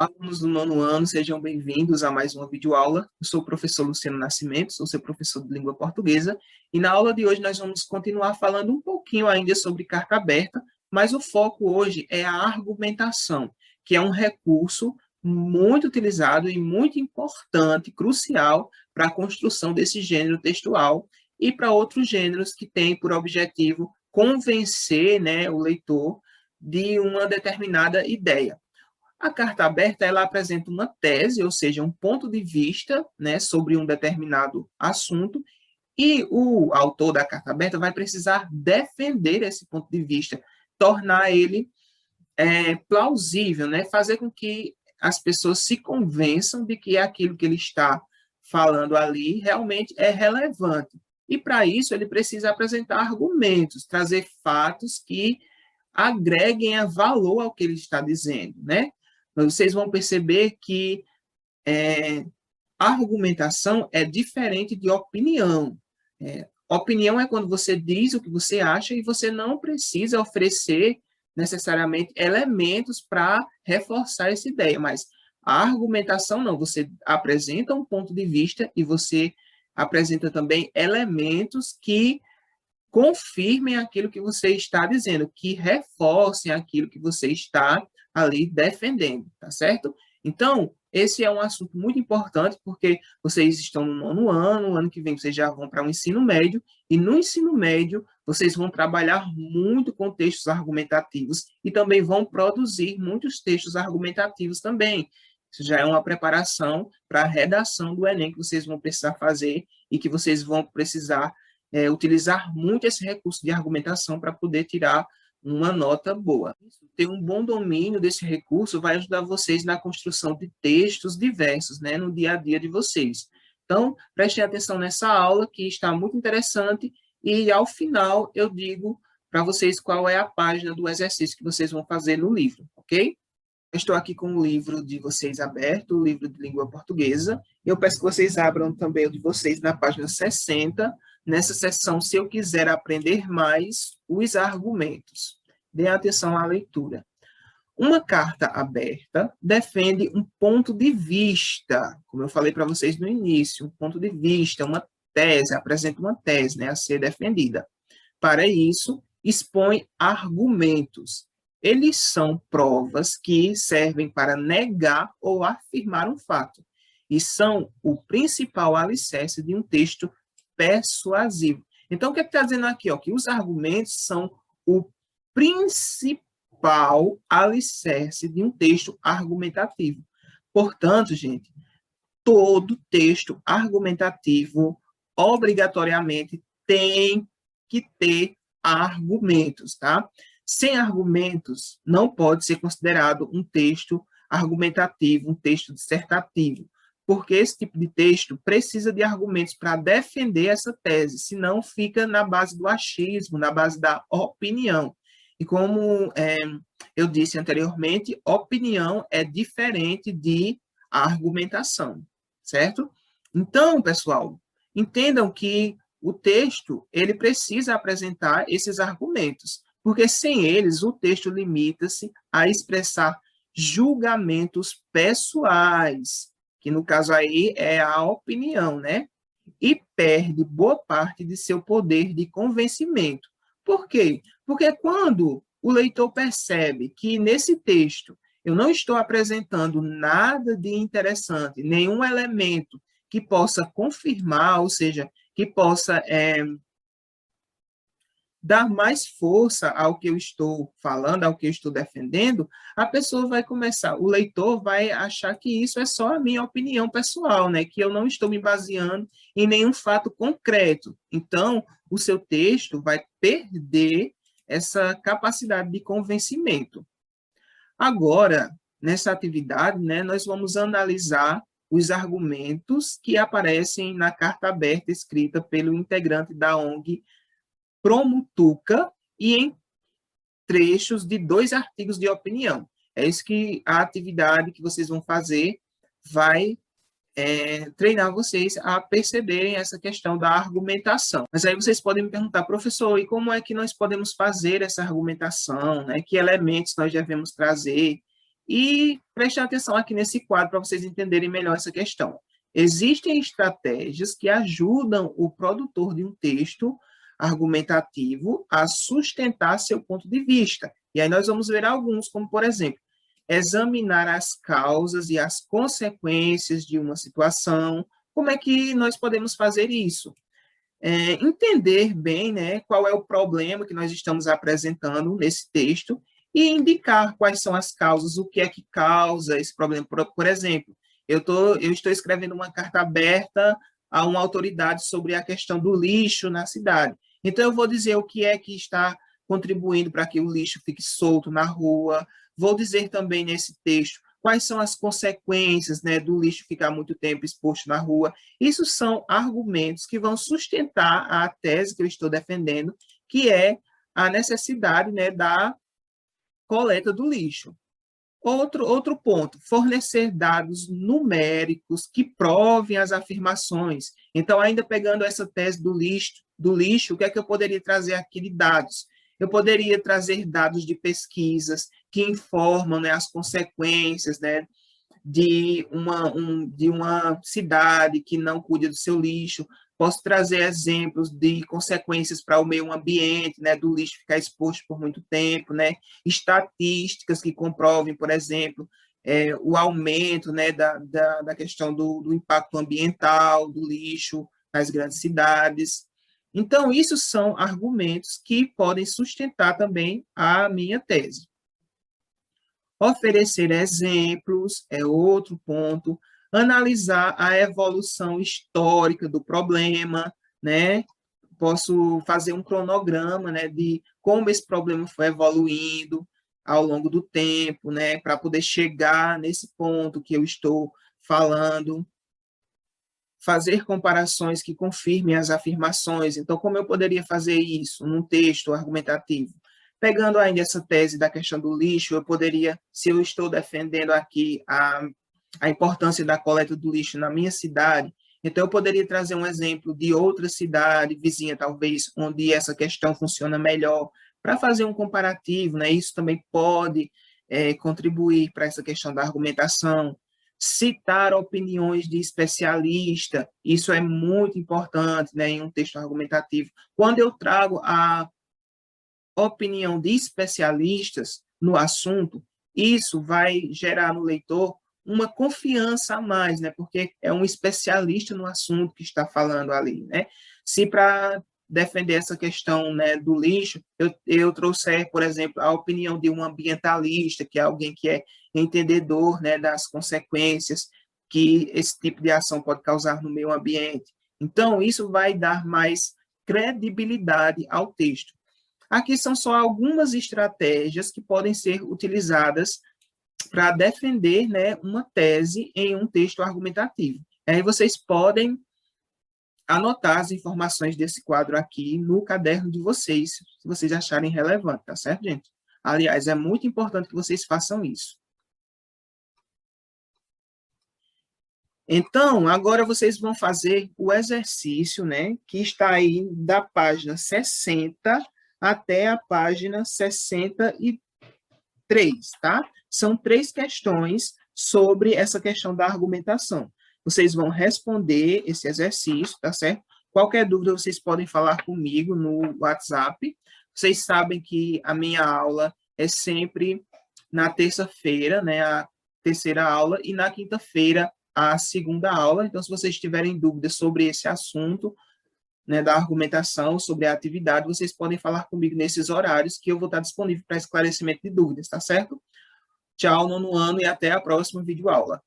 Alunos do nono ano, sejam bem-vindos a mais uma videoaula. Eu sou o professor Luciano Nascimento, sou seu professor de língua portuguesa, e na aula de hoje nós vamos continuar falando um pouquinho ainda sobre carta aberta, mas o foco hoje é a argumentação, que é um recurso muito utilizado e muito importante, crucial para a construção desse gênero textual e para outros gêneros que têm por objetivo convencer, né, o leitor de uma determinada ideia. A carta aberta, ela apresenta uma tese, ou seja, um ponto de vista, né, sobre um determinado assunto, e o autor da carta aberta vai precisar defender esse ponto de vista, tornar ele plausível, né, fazer com que as pessoas se convençam de que aquilo que ele está falando ali realmente é relevante. E para isso ele precisa apresentar argumentos, trazer fatos que agreguem a valor ao que ele está dizendo, né? Vocês vão perceber que argumentação é diferente de opinião. Opinião é quando você diz o que você acha e você não precisa oferecer necessariamente elementos para reforçar essa ideia, mas a argumentação não, você apresenta um ponto de vista e você apresenta também elementos que confirmem aquilo que você está dizendo, que reforcem aquilo que você está ali defendendo, tá certo? Então, esse é um assunto muito importante, porque vocês estão no nono ano que vem vocês já vão para o ensino médio, e no ensino médio vocês vão trabalhar muito com textos argumentativos e também vão produzir muitos textos argumentativos também. Isso já é uma preparação para a redação do Enem que vocês vão precisar fazer e que vocês vão precisar utilizar muito esse recurso de argumentação para poder tirar uma nota boa. Ter um bom domínio desse recurso vai ajudar vocês na construção de textos diversos, né, no dia a dia de vocês. Então, prestem atenção nessa aula, que está muito interessante, e ao final eu digo para vocês qual é a página do exercício que vocês vão fazer no livro, ok? Estou aqui com o livro de vocês aberto, o livro de língua portuguesa. Eu peço que vocês abram também o de vocês na página 60, nessa seção, se eu quiser aprender mais, os argumentos. Dê atenção à leitura. Uma carta aberta defende um ponto de vista, como eu falei para vocês no início, um ponto de vista, uma tese, apresenta uma tese, né, a ser defendida. Para isso, expõe argumentos. Eles são provas que servem para negar ou afirmar um fato, e são o principal alicerce de um texto persuasivo. Então, o que está dizendo aqui? Ó, que os argumentos são o principal alicerce de um texto argumentativo. Portanto, gente, todo texto argumentativo obrigatoriamente tem que ter argumentos, tá? Sem argumentos, não pode ser considerado um texto argumentativo, um texto dissertativo, porque esse tipo de texto precisa de argumentos para defender essa tese, senão fica na base do achismo, na base da opinião. E como eu disse anteriormente, opinião é diferente de argumentação, certo? Então, pessoal, entendam que o texto ele precisa apresentar esses argumentos, porque sem eles o texto limita-se a expressar julgamentos pessoais, que no caso aí é a opinião, né? E perde boa parte de seu poder de convencimento. Por quê? Porque quando o leitor percebe que nesse texto eu não estou apresentando nada de interessante, nenhum elemento que possa confirmar, ou seja, que possa dar mais força ao que eu estou falando, ao que eu estou defendendo, a pessoa vai começar, o leitor vai achar que isso é só a minha opinião pessoal, né? Que eu não estou me baseando em nenhum fato concreto. Então, o seu texto vai perder essa capacidade de convencimento. Agora, nessa atividade, né, nós vamos analisar os argumentos que aparecem na carta aberta escrita pelo integrante da ONG Promutuca e em trechos de 2 artigos de opinião. É isso que a atividade que vocês vão fazer vai treinar vocês a perceberem essa questão da argumentação. Mas aí vocês podem me perguntar, professor, e como é que nós podemos fazer essa argumentação, né? Que elementos nós devemos trazer? E prestem atenção aqui nesse quadro para vocês entenderem melhor essa questão. Existem estratégias que ajudam o produtor de um texto argumentativo a sustentar seu ponto de vista. E aí nós vamos ver alguns, como, por exemplo, examinar as causas e as consequências de uma situação. Como é que nós podemos fazer isso? Entender bem, né, qual é o problema que nós estamos apresentando nesse texto e indicar quais são as causas, o que é que causa esse problema. Por exemplo, eu estou escrevendo uma carta aberta a uma autoridade sobre a questão do lixo na cidade. Então, eu vou dizer o que é que está contribuindo para que o lixo fique solto na rua. Vou dizer também nesse texto quais são as consequências, né, do lixo ficar muito tempo exposto na rua. Isso são argumentos que vão sustentar a tese que eu estou defendendo, que é a necessidade, né, da coleta do lixo. Outro ponto, fornecer dados numéricos que provem as afirmações. Então, ainda pegando essa tese do lixo, o que é que eu poderia trazer aqui de dados? Eu poderia trazer dados de pesquisas que informam, né, as consequências, né, de uma cidade que não cuida do seu lixo. Posso trazer exemplos de consequências para o meio ambiente, né, do lixo ficar exposto por muito tempo, né, estatísticas que comprovem, por exemplo, o aumento, né, da questão do impacto ambiental do lixo nas grandes cidades. Então, isso são argumentos que podem sustentar também a minha tese. Oferecer exemplos é outro ponto. Analisar a evolução histórica do problema, né? Posso fazer um cronograma, né, de como esse problema foi evoluindo ao longo do tempo, né, para poder chegar nesse ponto que eu estou falando. Fazer comparações que confirmem as afirmações. Então, como eu poderia fazer isso num texto argumentativo? Pegando ainda essa tese da questão do lixo, eu poderia, se eu estou defendendo aqui a importância da coleta do lixo na minha cidade, então eu poderia trazer um exemplo de outra cidade vizinha, talvez, onde essa questão funciona melhor, para fazer um comparativo, né? Isso também pode contribuir para essa questão da argumentação. Citar opiniões de especialista, isso é muito importante, né, em um texto argumentativo. Quando eu trago a opinião de especialistas no assunto, isso vai gerar no leitor uma confiança a mais, né? Porque é um especialista no assunto que está falando ali, né? Se para defender essa questão, né, do lixo, eu trouxer, por exemplo, a opinião de um ambientalista, que é alguém que é entendedor, né, das consequências que esse tipo de ação pode causar no meio ambiente. Então, isso vai dar mais credibilidade ao texto. Aqui são só algumas estratégias que podem ser utilizadas para defender, né, uma tese em um texto argumentativo. Aí vocês podem anotar as informações desse quadro aqui no caderno de vocês, se vocês acharem relevante, tá certo, gente? Aliás, é muito importante que vocês façam isso. Então, agora vocês vão fazer o exercício, né, que está aí da página 60 até a página 63, tá? São 3 questões sobre essa questão da argumentação. Vocês vão responder esse exercício, tá certo? Qualquer dúvida, vocês podem falar comigo no WhatsApp. Vocês sabem que a minha aula é sempre na terça-feira, né, a terceira aula, e na quinta-feira, a segunda aula. Então, se vocês tiverem dúvidas sobre esse assunto, né, da argumentação, sobre a atividade, vocês podem falar comigo nesses horários, que eu vou estar disponível para esclarecimento de dúvidas, tá certo? Tchau, nono ano, e até a próxima videoaula.